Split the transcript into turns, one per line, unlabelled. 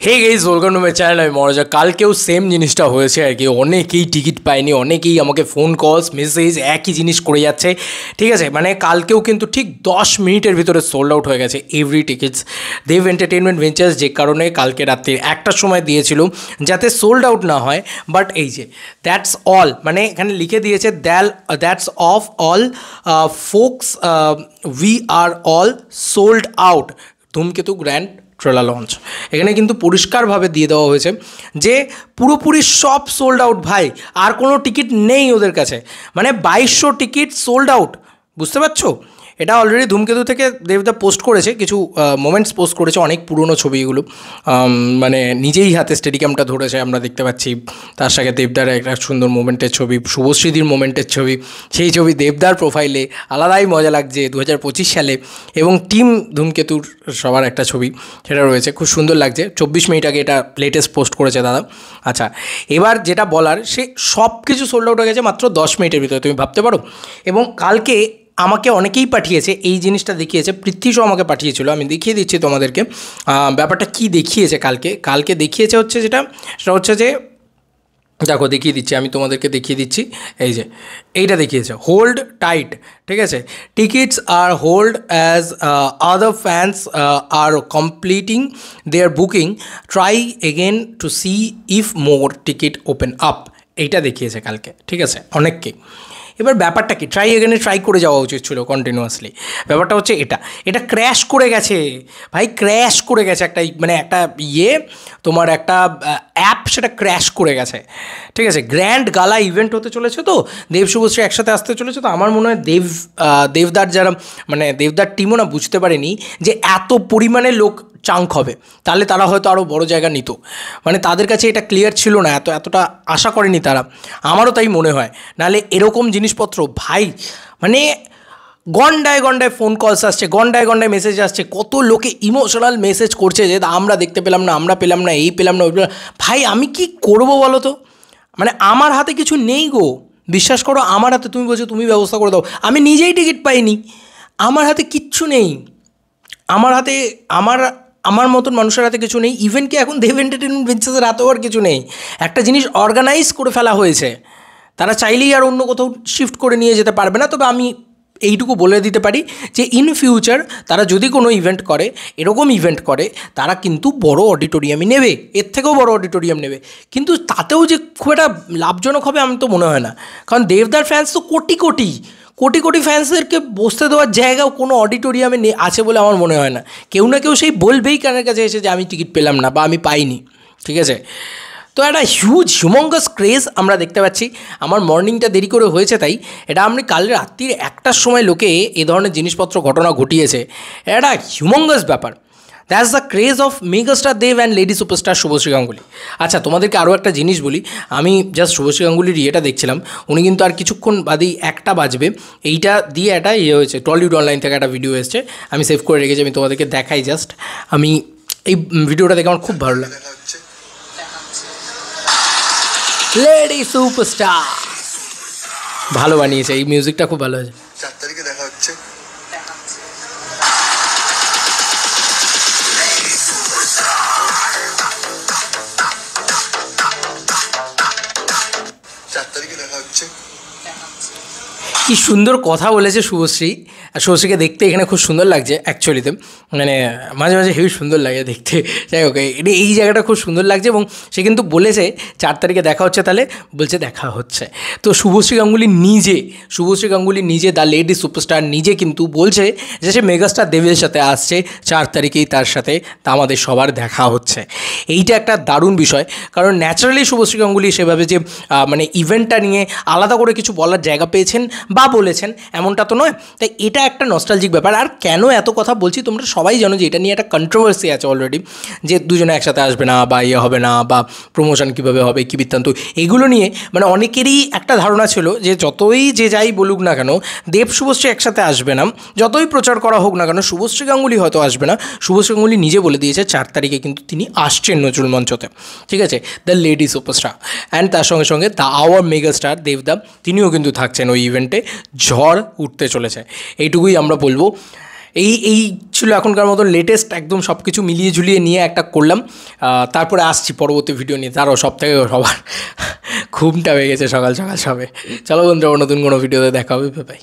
Hey guys, welcome to my channel. আমি মনোজ। কালকেও same জিনিসটা হয়েছে আর কি, অনেকেই টিকিট পায়নি, অনেকেই আমাকে ফোন কলস মেসেজ একই জিনিস করে যাচ্ছে। ঠিক আছে, মানে কালকেও কিন্তু ঠিক 10 মিনিটের ভিতরে সোল্ড আউট হয়ে গেছে এভরি টিকিটস। দেব এন্টারটেনমেন্ট ভেঞ্চার্স যে কারণে কালকে রাত্রির 1টার সময় দিয়েছিল যাতে সোল্ড আউট না হয়, বাট এই যে দ্যাটস অল, মানে এখানে লিখে দিয়েছে that's of all folks, we are all sold out Dhumketu grand trailer launch. এখানে কিন্তু পরিষ্কারভাবে দিয়ে দেওয়া হয়েছে যে পুরোপুরি সব সোল্ড আউট ভাই, আর কোনো টিকিট নেই ওদের কাছে। মানে 2200 টিকিট সোল্ড আউট, বুঝতে পারছো? এটা অলরেডি ধূমকেতু থেকে দেবদা পোস্ট করেছে, কিছু মোমেন্টস পোস্ট করেছে, অনেক পুরনো ছবি এগুলো, মানে নিজেই হাতে স্টেডিয়ামটা ধরেছে আমরা দেখতে পাচ্ছি। তার সাথে দেবদার একটা সুন্দর মোমেন্টের ছবি, শুভশ্রীদির মোমেন্টের ছবি, সেই ছবি দেবদার প্রোফাইলে আলাদাই মজা লাগছে 2025 সালে। এবং টিম ধূমকেতুর সবার একটা ছবি সেটা রয়েছে, খুব সুন্দর লাগছে। 24 মিনিট আগে এটা লেটেস্ট পোস্ট করেছে দাদা। আচ্ছা, এবার যেটা বলার, সে সব কিছু সোল্ড আউট হয়ে গেছে মাত্র 10 মিনিটের ভিতরে, তুমি ভাবতে পারো। এবং কালকে আমাকে অনেকেই পাঠিয়েছে, এই জিনিসটা দেখিয়েছে, পৃথ্বীশও আমাকে পাঠিয়েছিল, আমি দেখিয়ে দিচ্ছি তোমাদেরকে ব্যাপারটা কি দেখিয়েছে। কালকে দেখিয়েছে হচ্ছে সেটা হচ্ছে যে, দেখো দেখিয়ে দিচ্ছি, আমি তোমাদেরকে দেখিয়ে দিচ্ছি। এই যে এইটা দেখিয়েছে, হোল্ড টাইট। ঠিক আছে, tickets are hold as other fans are completing their booking, try again to see if more ticket open up. এইটা দেখিয়েছে কালকে। ঠিক আছে, অনেককেই। এবার ব্যাপারটা কি, ট্রাই এগেনে ট্রাই করে যাওয়া উচিত ছিল কন্টিনিউয়াসলি। ব্যাপারটা হচ্ছে এটা ক্র্যাশ করে গেছে ভাই, ক্র্যাশ করে গেছে একটা, মানে একটা তোমার একটা অ্যাপ সেটা ক্র্যাশ করে গেছে। ঠিক আছে, গ্র্যান্ড গালা ইভেন্ট হতে চলেছে, তো দেব শুভশ্রী একসাথে আসতে চলেছে। তো আমার মনে হয় দেবদার যারা, মানে দেবদার টিমও না বুঝতে পারেনি যে এত পরিমাণে লোক চাঙ্ক হবে, তাহলে তারা হয়তো আরও বড় জায়গা নিত। মানে তাদের কাছে এটা ক্লিয়ার ছিল না, এতটা আশা করেনি তারা, আমারও তাই মনে হয়। নাহলে এরকম জিনিসপত্র ভাই, মানে গন্ডায় ফোন কলস আসছে, গন্ডায় মেসেজ আসছে, কত লোকে ইমোশনাল মেসেজ করছে যে আমরা দেখতে পেলাম না, আমরা পেলাম না, এই পেলাম না, ওই পেলাম। ভাই আমি কি করব বলো তো? মানে আমার হাতে কিছু নেই গো, বিশ্বাস করো। আমার হাতে, তুমি বলছো তুমি ব্যবস্থা করে দাও, আমি নিজেই টিকিট পাইনি, আমার হাতে কিচ্ছু নেই। আমার মতন মানুষের হাতে কিছু নেই। ইভেন কি এখন দেব এন্টারটেনমেন্ট ভেঞ্চার্সের হাতেও আর কিছু নেই। একটা জিনিস অর্গানাইজ করে ফেলা হয়েছে, তারা চাইলেই আর অন্য কোথাও শিফট করে নিয়ে যেতে পারবে না। তবে আমি এইটুকু বলে দিতে পারি যে ইন ফিউচার তারা যদি কোনো ইভেন্ট করে, এরকম ইভেন্ট করে, তারা কিন্তু বড় অডিটোরিয়ামই নেবে, এর থেকেও বড় অডিটোরিয়াম নেবে। কিন্তু তাতেও যে খুব একটা লাভজনক হবে আমি তো মনে হয় না, কারণ দেবদার ফ্যান্স তো কোটি ফ্যান্সদেরকে বসতে দেওয়ার জায়গাও কোনো অডিটোরিয়ামে আছে বলে আমার মনে হয় না। কেউ না কেউ সেই বলবেই কানের কাছে এসে যে আমি টিকিট পেলাম না বা আমি পাইনি। ঠিক আছে, তো একটা হিউমঙ্গাস ক্রেজ আমরা দেখতে পাচ্ছি। আমার মর্নিংটা দেরি করে হয়েছে, তাই এটা আমি কাল রাত্রির 1টার সময় লোকে এ ধরনের জিনিসপত্র ঘটনা ঘটিয়েছে, এটা হিউমঙ্গাস ব্যাপার। That's the craze of megastar Dev and lady superstar Subhashree Ganguly. আচ্ছা, তোমাদেরকে আরও একটা জিনিস বলি, আমি জাস্ট শুভশ্রী গাঙ্গুলির ইয়েটা দেখছিলাম, উনি কিন্তু আর কিছুক্ষণ বাদেই 1টা বাজবে, এইটা দিয়ে একটা হয়েছে, টলিউড অনলাইন থেকে একটা ভিডিও এসছে, আমি সেভ করে রেখেছি, আমি তোমাদেরকে দেখাই। জাস্ট আমি এই ভিডিওটা দেখে আমার খুব ভালো লাগে। লেডি সুপারস্টার ভালো বানিয়েছে, এই মিউজিকটা খুব ভালো হয়েছে।
4 তারিখে দেখা হচ্ছে। 4 তারিখে দেখা হচ্ছে।
কি সুন্দর কথা বলেছে শুভশ্রী, আর শুভশ্রীকে দেখতে এখানে খুব সুন্দর লাগছে অ্যাকচুয়ালিতে, মানে মাঝে হেভি সুন্দর লাগে দেখতে। যাই হোক, এই জায়গাটা খুব সুন্দর লাগছে। এবং সে কিন্তু বলেছে 4 তারিখে দেখা হচ্ছে, তাহলে বলছে দেখা হচ্ছে। তো শুভশ্রী গাঙ্গুলি নিজে দ্য লেডি সুপারস্টার নিজে কিন্তু বলছে যে সে মেগাস্টার দেবের সাথে আসছে, 4 তারিখেই তার সাথে আমাদের সবার দেখা হচ্ছে। এইটা একটা দারুণ বিষয়, কারণ ন্যাচারালি শুভশ্রী গাঙ্গুলি সেভাবে যে মানে ইভেন্টটা নিয়ে আলাদা করে কিছু বলার জায়গা পেয়েছেন বা বলেছেন এমনটা তো নয়। তাই এটা একটা নস্টালজিক ব্যাপার। আর কেন এত কথা বলছি, তোমরা সবাই জানো যে এটা নিয়ে একটা কন্ট্রোভার্সি আছে অলরেডি, যে দুজনে একসাথে আসবে না বা হবে না, বা প্রমোশন কীভাবে হবে, কী বৃত্তান্ত, এগুলো নিয়ে মানে অনেকেরই একটা ধারণা ছিল যে যতই যে যাই বলুক না কেন, দেব শুভশ্রী একসাথে আসবে না, যতই প্রচার করা হোক না কেন, শুভশ্রী গাঙ্গুলি হয়তো আসবে না। শুভশ্রী গাঙ্গুলি নিজে বলে দিয়েছে 4 তারিখে কিন্তু তিনি আসছেন নজরুল মঞ্চতে। ঠিক আছে, দ্য লেডি সুপারস্টার, অ্যান্ড তার সঙ্গে সঙ্গে দ্য আওয়ার মেগাস্টার দেবদা, তিনিও কিন্তু থাকছেন ওই ইভেন্টে। ঝড় উঠতে চলেছে, এইটুকুই আমরা বলবো। এই ছিল এখনকার মতো লেটেস্ট একদম সব কিছু মিলিয়ে ঝুলিয়ে নিয়ে একটা করলাম। তারপরে আসছি পরবর্তী ভিডিও নিয়ে, তারও সবার ঘুমটা হয়ে গেছে সকাল সকাল সবে। চলো বন্ধুরা, নতুন কোনো ভিডিওতে দেখা হবে, বাই।